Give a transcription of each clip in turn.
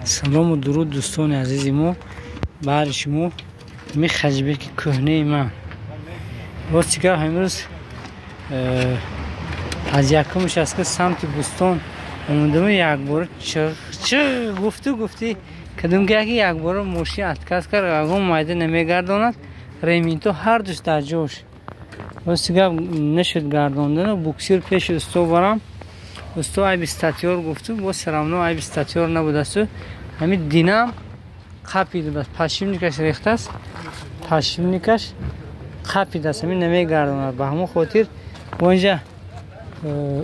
سلام و درود دوستان عزیزی ما بر شما می خجبک کهنه من باز چیکار امروز از یکمش از که سمت بستان اومدم یک بار چه گفتی کدوم که یک بار موشی اتکاس کرد اگه مایده نمیگرداند ریمین تو هر دوست در جوش باز چیکار نشد گرداندن و بوکسیر پیش استو برام استو ای بیستاتیور گفتو باز سرامنو ای بیستاتیور نبوده است همین دینم قپیده بس پشیمنیکش ریخته است پشیمنیکش قپیده است همین نمیگرداند به همون خاطر اونجا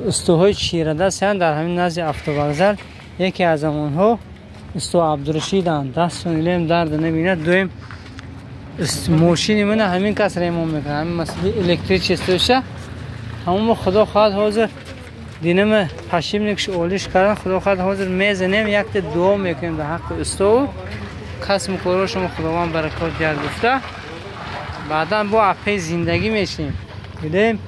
استوهای چیرده سن در همین نزد افتوبگذر یکی از اونها استو عبدالرشید اند دستون الیم درد نمیبیند دویم موشینی منه همین کس ریمون میکنه همین مسئله الکتریک استوشه همون خدا خواهد حاضر دینم پشیمنیکش اولیش کردن خدا خواهد حاضر میزنیم یک دعا میکنیم در حق استو کس میکنه شما خداوند برکات دیار گفته بعدا با اپی زندگی میشیم دیدیم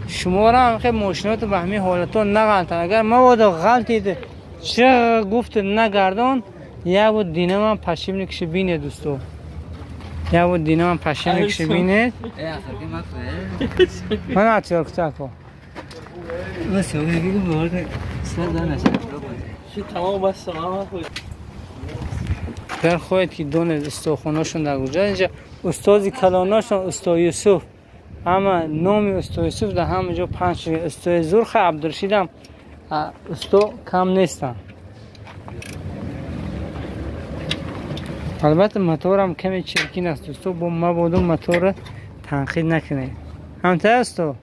شما را هم خیلی موشنات به همین حالت ها نگردن اگر مواد غلطید چه گفت نگردان یا بود دینه من پشیمنیکش بینه دوستو یا بود دینه من پشیمنیکش بینه من اتیار کتا کن در خواهید که دونه استوخوناشون در کجا اینجا استازی کلاناشون استو یوسف اما نامی استو یوسف در همه 5 استو زرخ عبدالرشید هم استو کم نیستن البته موتور هم کمی چرکین است دوستو با ما بودم موتور تنقید نکنه همتا استو